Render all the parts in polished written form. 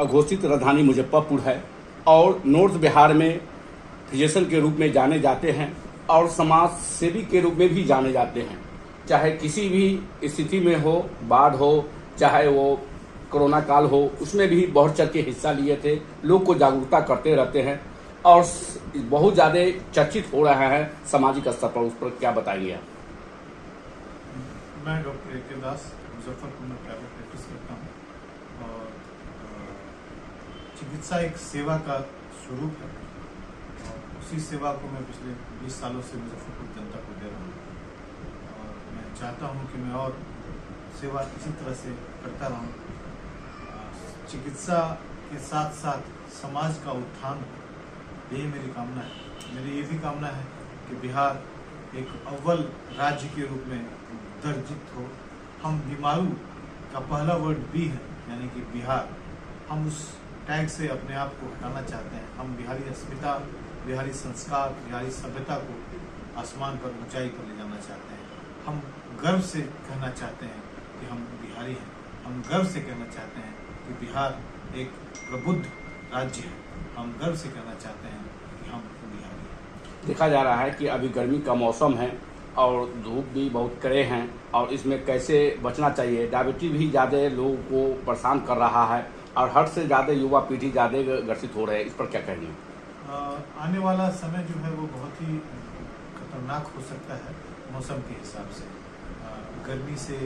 अघोषित राजधानी मुजफ्फरपुर है और नॉर्थ बिहार में फिजिशियन के रूप में जाने जाते हैं और समाज सेवी के रूप में भी जाने जाते हैं। चाहे किसी भी स्थिति में हो, बाढ़ हो, चाहे वो कोरोना काल हो, उसमें भी बढ़ चढ़ के हिस्सा लिए थे। लोग को जागरूकता करते रहते हैं और बहुत ज़्यादा चर्चित हो रहा है सामाजिक स्तर पर। उस पर क्या बताएंगे आप? मैं डॉक्टर ए.के. दास मुजफ्फरपुर में प्राइवेट प्रैक्टिस करता हूँ और चिकित्सा एक सेवा का स्वरूप है और उसी सेवा को मैं पिछले 20 सालों से मुजफ्फरपुर जनता को दे रहा हूँ और मैं चाहता हूँ कि मैं और सेवा इसी तरह से करता रहूँ। चिकित्सा के साथ साथ समाज का उत्थान, यही मेरी कामना है। मेरी ये भी कामना है कि बिहार एक अव्वल राज्य के रूप में दर्जित हो। हम बीमारू का पहला वर्ड बी है, यानी कि बिहार। हम उस टैग से अपने आप को हटाना चाहते हैं। हम बिहारी अस्मिता, बिहारी संस्कार, बिहारी सभ्यता को आसमान पर, ऊंचाई पर ले जाना चाहते हैं। हम गर्व से कहना चाहते हैं कि हम बिहारी हैं। हम गर्व से कहना चाहते हैं कि बिहार एक प्रबुद्ध राज्य है। हम गर्व से कहना चाहते हैं कि हम बिहारी हैं। देखा जा रहा है कि अभी गर्मी का मौसम है और धूप भी बहुत कड़े हैं और इसमें कैसे बचना चाहिए। डायबिटीज भी ज़्यादा लोगों को परेशान कर रहा है और हद से ज़्यादा युवा पीढ़ी ज़्यादा ग्रसित हो रहे हैं। इस पर क्या कहेंगे? आने वाला समय जो है वो बहुत ही खतरनाक हो सकता है मौसम के हिसाब से। गर्मी से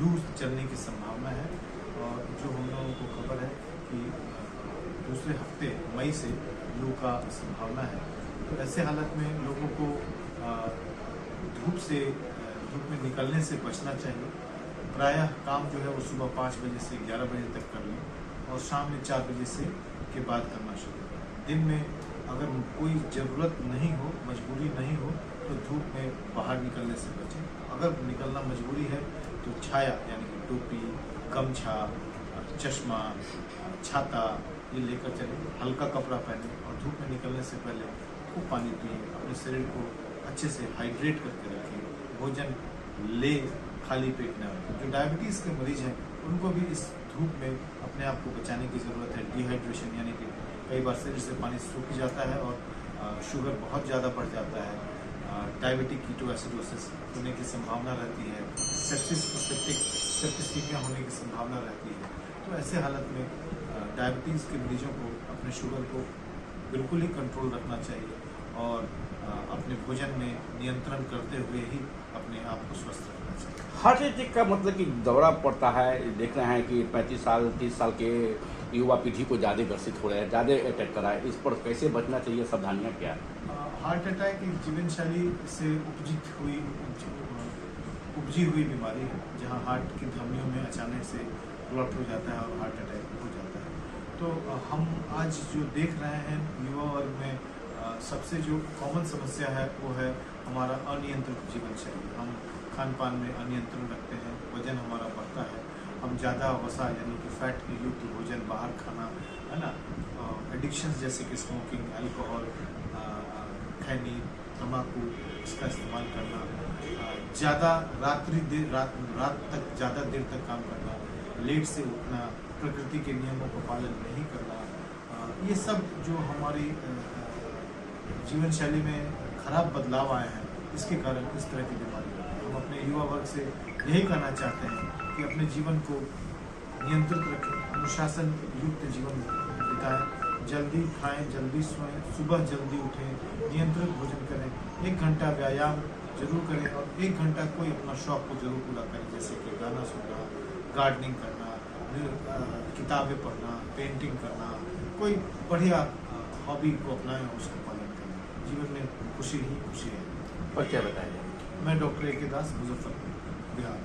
लू चलने की संभावना है और जो हम लोगों को खबर है कि दूसरे हफ्ते मई से लू का संभावना है। तो ऐसे हालत में लोगों को धूप में निकलने से बचना चाहिए। प्रायः काम जो है वो सुबह 5 बजे से 11 बजे तक कर लें और शाम में 4 बजे से के बाद करना शुरू करें। दिन में अगर कोई ज़रूरत नहीं हो, मजबूरी नहीं हो, तो धूप में बाहर निकलने से बचें। अगर निकलना मजबूरी है तो छाया, यानी कि टोपी, गमछा, चश्मा, छाता ये लेकर चलें। हल्का कपड़ा पहनें और धूप में निकलने से पहले खूब पानी पिए। अपने शरीर को अच्छे से हाइड्रेट करके रखें। भोजन ले खाली पेट न रखें। जो डायबिटीज़ के मरीज हैं उनको भी इस धूप में अपने आप को बचाने की ज़रूरत है। डिहाइड्रेशन, यानी कि कई बार शरीर से पानी सूख जाता है और शुगर बहुत ज़्यादा बढ़ जाता है। डायबिटिक कीटोएसिडोसिस होने की संभावना रहती है। सेप्सिस और सेप्टिसीमिया होने की संभावना रहती है। तो ऐसे हालत में डायबिटीज़ के मरीजों को अपने शुगर को बिल्कुल ही कंट्रोल रखना चाहिए और अपने भोजन में नियंत्रण करते हुए ही अपने आप को स्वस्थ रखना चाहिए। हार्ट अटैक का मतलब कि दौरा पड़ता है। देख रहे हैं कि 35 साल 30 साल के युवा पीढ़ी को ज़्यादा ग्रसित हो रहे हैं, ज़्यादा अटैक कर रहा है। इस पर कैसे बचना चाहिए, सावधानियाँ क्या है? हार्ट अटैक एक जीवन शैली से उपजी हुई बीमारी है, जहाँ हार्ट की धमनियों में अचानक से ब्लॉक हो जाता है और हार्ट अटैक हो जाता है। तो हम आज जो देख रहे हैं युवा वर्ग में सबसे जो कॉमन समस्या है वो है हमारा अनियंत्रित जीवन शैली। हम खान पान में अनियंत्रण रखते हैं, वजन हमारा बढ़ता है। हम ज़्यादा वसा, यानी कि फैट की युक्त भोजन बाहर खाना, है ना, एडिक्शंस जैसे कि स्मोकिंग, अल्कोहल, खैनी, तम्बाकू, इसका इस्तेमाल करना, ज़्यादा रात तक ज़्यादा देर तक काम करना, लेट से उठना, प्रकृति के नियमों का पालन नहीं करना, ये सब जो हमारी जीवन शैली में खराब बदलाव आए हैं, इसके कारण इस तरह की बीमारी होती है। हम अपने युवा वर्ग से यही कहना चाहते हैं कि अपने जीवन को नियंत्रित रखें, अनुशासन युक्त जीवन बिताएं, जल्दी खाएं, जल्दी सोएं, सुबह जल्दी उठें, नियंत्रित भोजन करें, 1 घंटा व्यायाम जरूर करें और 1 घंटा कोई अपना शौक को जरूर पूरा करें, जैसे कि गाना सुनना, गार्डनिंग करना, किताबें पढ़ना, पेंटिंग करना, कोई बढ़िया हॉबी को अपनाएं और उसका पालन करें। जीवन में खुशी ही खुशी है। और क्या बताएंगे? मैं डॉक्टर ए.के. दास, मुजफ्फरपुर, बिहार।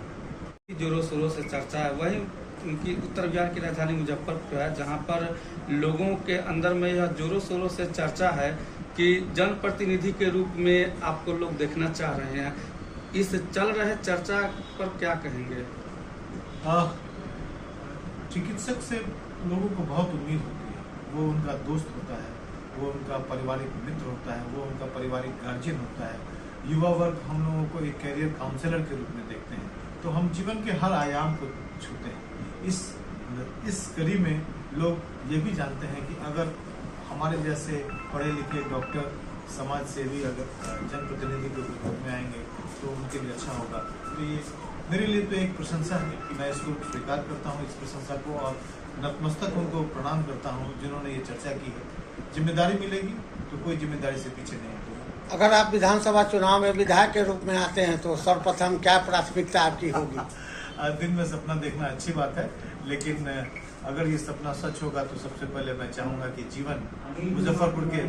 जोरों शोरों से चर्चा है, वही उनकी उत्तर बिहार की राजधानी मुजफ्फरपुर है, जहां पर लोगों के अंदर में यह जोरों शोरों से चर्चा है कि जनप्रतिनिधि के रूप में आपको लोग देखना चाह रहे हैं। इस चल रहे चर्चा पर क्या कहेंगे? चिकित्सक से लोगों को बहुत उम्मीद होती है। वो उनका दोस्त होता है, वो उनका पारिवारिक मित्र होता है, वो उनका पारिवारिक गार्जियन होता है। युवा वर्ग हम लोगों को एक कैरियर काउंसलर के रूप में देखते हैं। तो हम जीवन के हर आयाम को छूते हैं। इस कड़ी में लोग ये भी जानते हैं कि अगर हमारे जैसे पढ़े लिखे डॉक्टर, समाज सेवी अगर जनप्रतिनिधि के रूप में आएंगे तो उनके लिए अच्छा होगा। तो ये मेरे लिए तो एक प्रशंसा है कि मैं इसको स्वीकार करता हूँ, इस प्रशंसा को, और नतमस्तक उनको प्रणाम करता हूँ जिन्होंने ये चर्चा की है। जिम्मेदारी मिलेगी तो कोई जिम्मेदारी से पीछे नहीं हटेगा। अगर आप विधानसभा चुनाव में विधायक के रूप में आते हैं तो सर्वप्रथम क्या प्राथमिकता आपकी होगी? दिन में सपना देखना अच्छी बात है, लेकिन अगर ये सपना सच होगा तो सबसे पहले मैं चाहूँगा कि जीवन, मुजफ्फरपुर के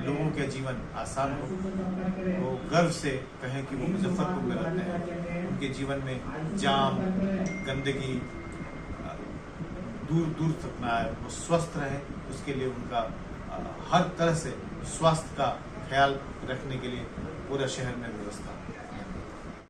लोगों के जीवन आसान हो, वो गर्व से कहें कि वो मुजफ्फरपुर में रहते हैं, उनके जीवन में जाम, गंदगी दूर दूर तक ना आए, वो स्वस्थ रहे, उसके लिए उनका हर तरह से स्वास्थ्य का ख्याल रखने के लिए पूरा शहर में व्यवस्था